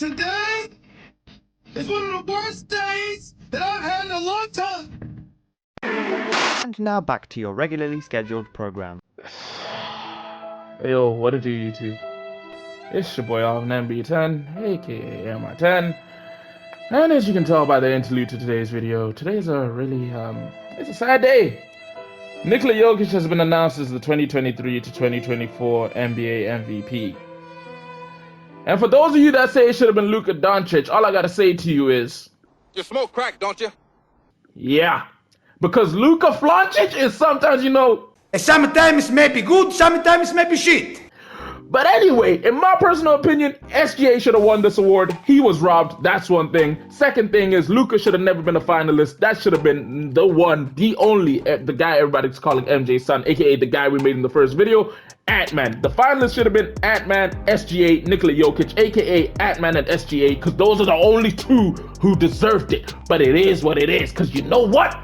Today is one of the worst days that I've had in a long time. And now back to your regularly scheduled program. Yo, what it do, YouTube? It's your boy off MB10, aka MI10. And as you can tell by the interlude to today's video, today's a really, it's a sad day. Nikola Jokic has been announced as the 2023 to 2024 NBA MVP. And for those of you that say it should have been Luka Doncic, all I gotta say to you is... You smoke crack, don't you? Yeah. Because Luka Doncic is sometimes, Sometimes maybe good, sometimes maybe shit. But anyway, in my personal opinion, SGA should have won this award. He was robbed. That's one thing. Second thing is Luka should have never been a finalist. That should have been the one, the only, the guy everybody's calling MJ's son, aka the guy we made in the first video, Ant-Man. The finalists should have been Ant-Man, SGA, Nikola Jokic, aka Ant-Man and SGA, because those are the only two who deserved it. But it is what it is, because you know what?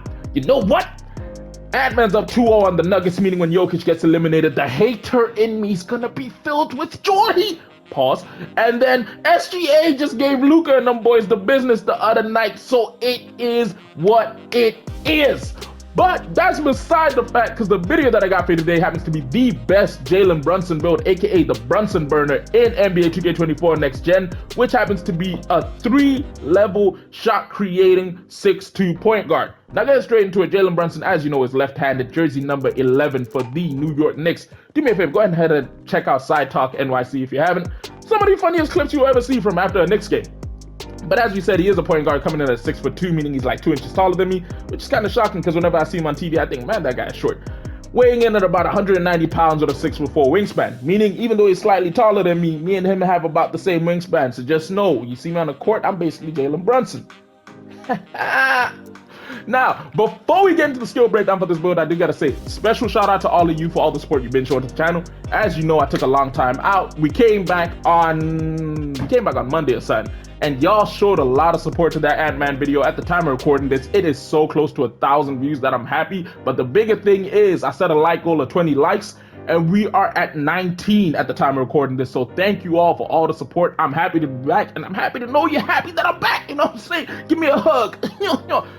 Ant-Man's up 2-0 on the Nuggets, meaning when Jokic gets eliminated, the hater in me is gonna be filled with joy. Pause. And then SGA just gave Luka and them boys the business the other night, so it is what it is. But that's beside the fact, because the video that I got for you today happens to be the best Jalen Brunson build, aka the Brunson Burner in NBA 2K24 Next Gen, which happens to be a 3-level shot creating 6'2" point guard. Now getting straight into it, Jalen Brunson, as you know, is left-handed, jersey number 11 for the New York Knicks. Do me a favor, go ahead and check out Side Talk NYC if you haven't. Some of the funniest clips you'll ever see from after a Knicks game. But as we said, he is a point guard coming in at 6'2", meaning he's like 2 inches taller than me, which is kind of shocking because whenever I see him on TV, I think, man, that guy is short. Weighing in at about 190 pounds with a 6'4" wingspan, meaning even though he's slightly taller than me and him have about the same wingspan. So just know, you see me on the court, I'm basically Jalen Brunson. Now, before we get into the skill breakdown for this build, I do gotta say, special shout out to all of you for all the support you've been showing to the channel. As you know, I took a long time out. We came back on Monday or something, and y'all showed a lot of support to that Ant-Man video. At the time of recording this, it is so close to 1,000 views that I'm happy. But the bigger thing is, I set a like goal of 20 likes, and we are at 19 at the time of recording this. So thank you all for all the support. I'm happy to be back, and I'm happy to know you're happy that I'm back. You know what I'm saying? Give me a hug.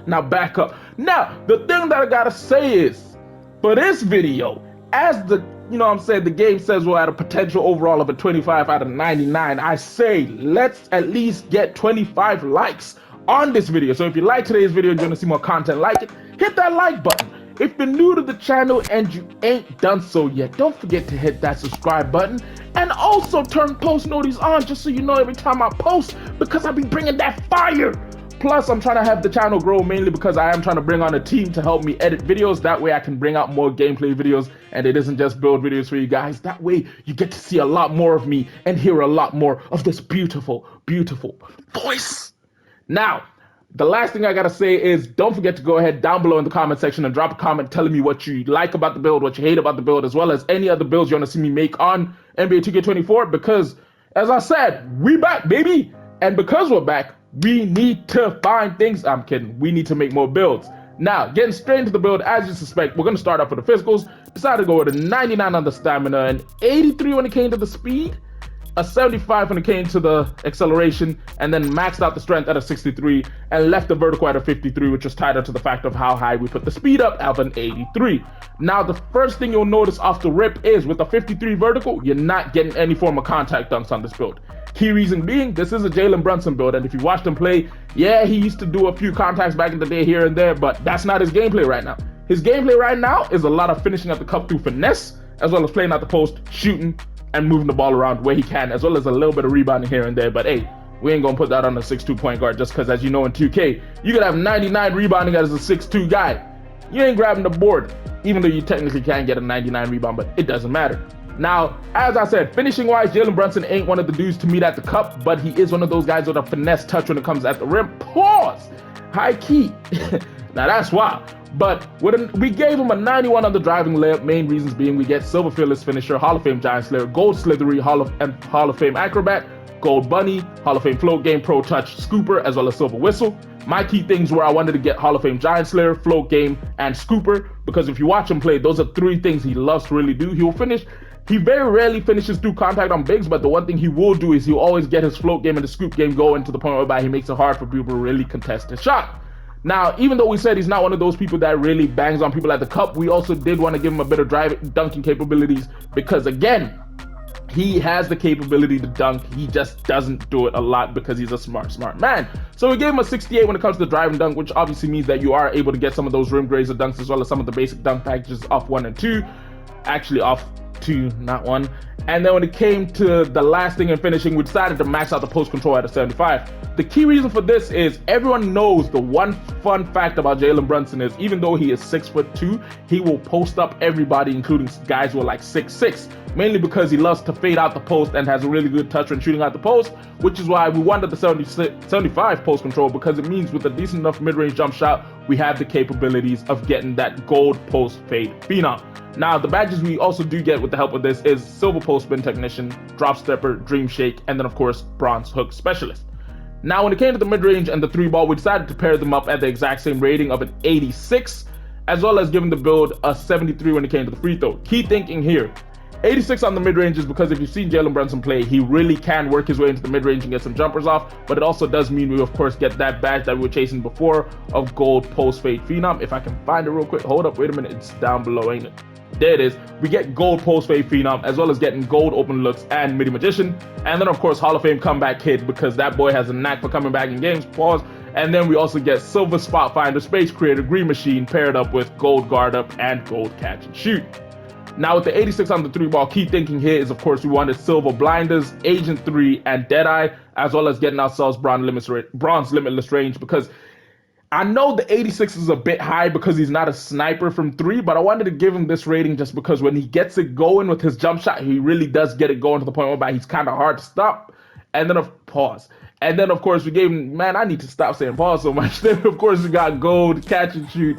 Now back up. Now, the thing that I gotta say is, for this video, as the, the game says we're at a potential overall of a 25 out of 99, I say let's at least get 25 likes on this video. So if you like today's video and you want to see more content like it, hit that like button. If you're new to the channel and you ain't done so yet, don't forget to hit that subscribe button and also turn post notifications on just so you know every time I post, because I'll be bringing that fire. Plus, I'm trying to have the channel grow mainly because I am trying to bring on a team to help me edit videos. That way I can bring out more gameplay videos and it isn't just build videos for you guys. That way you get to see a lot more of me and hear a lot more of this beautiful, beautiful voice. Now, the last thing I gotta say is don't forget to go ahead down below in the comment section and drop a comment telling me what you like about the build, what you hate about the build, as well as any other builds you want to see me make on NBA 2K24, because as I said, we back, baby. And because we're back, we need to find things. I'm kidding. We need to make more builds. Now, getting straight into the build, as you suspect, we're going to start off with the physicals. Decided to go with a 99 on the stamina, an 83 when it came to the speed, a 75 when it came to the acceleration, and then maxed out the strength at a 63 and left the vertical at a 53, which was tied up to the fact of how high we put the speed up of an 83. Now, the first thing you'll notice off the rip is with the 53 vertical, you're not getting any form of contact dunks on this build. Key reason being, this is a Jalen Brunson build, and if you watched him play, yeah, he used to do a few contacts back in the day here and there, but that's not his gameplay right now. His gameplay right now is a lot of finishing at the cup through finesse, as well as playing out the post, shooting, and moving the ball around where he can, as well as a little bit of rebounding here and there. But hey, we ain't gonna put that on a 6'2" point guard just because, as you know, in 2K, you could have 99 rebounding as a 6'2" guy. You ain't grabbing the board, even though you technically can get a 99 rebound, but it doesn't matter. Now, as I said, finishing-wise, Jalen Brunson ain't one of the dudes to meet at the cup, but he is one of those guys with a finesse touch when it comes at the rim. Pause! High key. Now, that's wild. But we gave him a 91 on the driving layup, main reasons being we get Silver Fearless Finisher, Hall of Fame Giant Slayer, Gold Slithery, Hall of Fame Acrobat, Gold Bunny, Hall of Fame Float Game, Pro Touch Scooper, as well as Silver Whistle. My key things were I wanted to get Hall of Fame Giant Slayer, Float Game, and Scooper, because if you watch him play, those are 3 things he loves to really do. He'll finish He very rarely finishes through contact on bigs, but the one thing he will do is he'll always get his float game and the scoop game going to the point whereby he makes it hard for people to really contest his shot. Now, even though we said he's not one of those people that really bangs on people at the cup, we also did want to give him a bit of dunking capabilities because, again, he has the capability to dunk. He just doesn't do it a lot because he's a smart man. So we gave him a 68 when it comes to the drive and dunk, which obviously means that you are able to get some of those rim grazer dunks as well as some of the basic dunk packages off 1 and 2. Actually, off 2, not 1. And then when it came to the last thing and finishing, we decided to max out the post control at a 75. The key reason for this is everyone knows the one fun fact about Jalen Brunson is even though he is 6'2", he will post up everybody, including guys who are like 6'6", mainly because he loves to fade out the post and has a really good touch when shooting out the post, which is why we wanted the 75 post control, because it means with a decent enough mid-range jump shot, we have the capabilities of getting that gold post fade phenom. Now, the badges we also do get with the help of this is Silver Post Spin Technician, Drop Stepper, Dream Shake, and then of course, Bronze Hook Specialist. Now, when it came to the mid-range and the 3-ball, we decided to pair them up at the exact same rating of an 86, as well as giving the build a 73 when it came to the free throw. Key thinking here, 86 on the mid-range is because if you've seen Jalen Brunson play, he really can work his way into the mid-range and get some jumpers off, but it also does mean we of course get that badge that we were chasing before of gold post fade phenom. If I can find it real quick, hold up, wait a minute, it's down below, ain't it? There it is. We get gold post fade phenom as well as getting gold open looks and midi magician, and then of course Hall of Fame comeback kid because that boy has a knack for coming back in games. Pause. And then we also get silver spot finder, space creator, green machine paired up with gold guard up and gold catch and shoot. Now with the 86 on the 3-ball, key thinking here is of course we wanted silver blinders, agent 3, and deadeye, as well as getting ourselves bronze limitless range, because I know the 86 is a bit high because he's not a sniper from 3, but I wanted to give him this rating just because when he gets it going with his jump shot, he really does get it going to the point whereby he's kind of hard to stop. And then of course we gave him, man, I need to stop saying pause so much. Then of course we got gold catch and shoot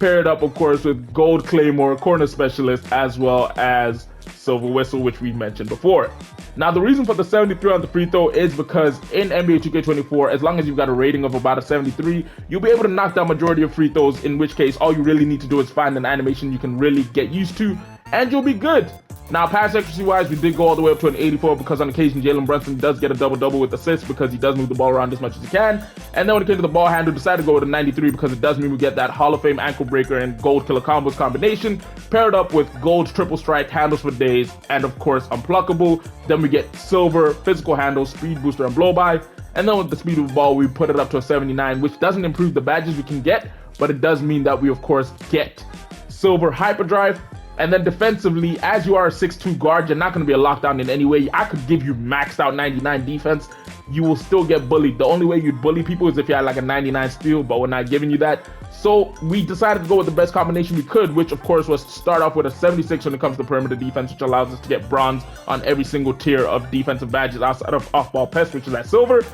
paired up of course with gold claymore, corner specialist, as well as silver whistle, which we mentioned before. Now the reason for the 73 on the free throw is because in NBA 2K24, as long as you've got a rating of about a 73, you'll be able to knock down majority of free throws, in which case all you really need to do is find an animation you can really get used to and you'll be good. Now, pass accuracy wise, we did go all the way up to an 84 because on occasion Jalen Brunson does get a double-double with assists because he does move the ball around as much as he can. And then when it came to the ball handle, decided to go with a 93 because it does mean we get that Hall of Fame ankle breaker and gold killer combos combination paired up with gold triple strike, handles for days, and of course unpluckable. Then we get silver physical handles, speed booster, and blow by. And then with the speed of the ball, we put it up to a 79, which doesn't improve the badges we can get, but it does mean that we of course get silver hyperdrive. And then defensively, as you are a 6'2 guard, you're not going to be a lockdown in any way. I could give you maxed out 99 defense. You will still get bullied. The only way you'd bully people is if you had like a 99 steal, but we're not giving you that. So we decided to go with the best combination we could, which of course was to start off with a 76 when it comes to perimeter defense, which allows us to get bronze on every single tier of defensive badges outside of off-ball pest, which is at silver.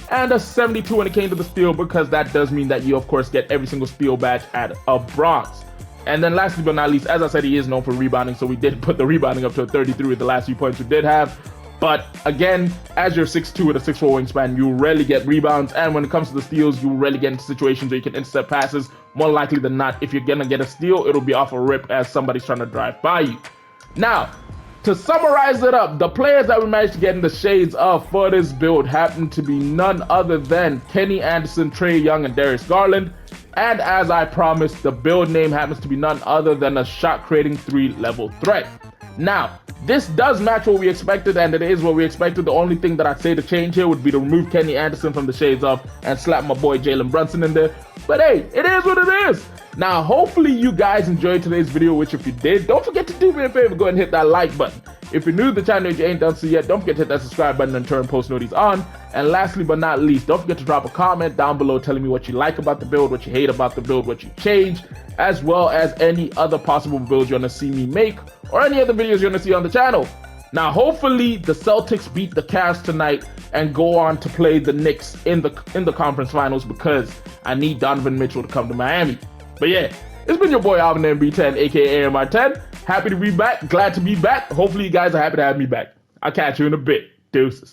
And a 72 when it came to the steal, because that does mean that you of course get every single steal badge at a bronze. And then lastly but not least, as I said, he is known for rebounding, so we did put the rebounding up to a 33 with the last few points we did have. But again, as you're 6'2 with a 6'4 wingspan, you rarely get rebounds, and when it comes to the steals, you rarely get into situations where you can intercept passes. More likely than not, if you're gonna get a steal, it'll be off a rip as somebody's trying to drive by you. Now, to summarize it up, the players that we managed to get in the shades of for this build happen to be none other than Kenny Anderson, Trae Young, and Darius Garland. And as I promised, the build name happens to be none other than a shot-creating 3-level threat. Now, this does match what we expected, and it is what we expected. The only thing that I'd say to change here would be to remove Kenny Anderson from the shades of and slap my boy Jalen Brunson in there. But hey, it is what it is. Now, hopefully you guys enjoyed today's video, which if you did, don't forget to do me a favor, go ahead and hit that like button. If you're new to the channel and you ain't done so yet, don't forget to hit that subscribe button and turn post notifications on. And lastly but not least, don't forget to drop a comment down below telling me what you like about the build, what you hate about the build, what you change, as well as any other possible builds you want to see me make, or any other videos you want to see on the channel. Now, hopefully the Celtics beat the Cavs tonight and go on to play the Knicks in the conference finals, because I need Donovan Mitchell to come to Miami. But yeah, it's been your boy Alvin MB10, aka AMI10. Happy to be back, glad to be back. Hopefully you guys are happy to have me back. I'll catch you in a bit. Deuces.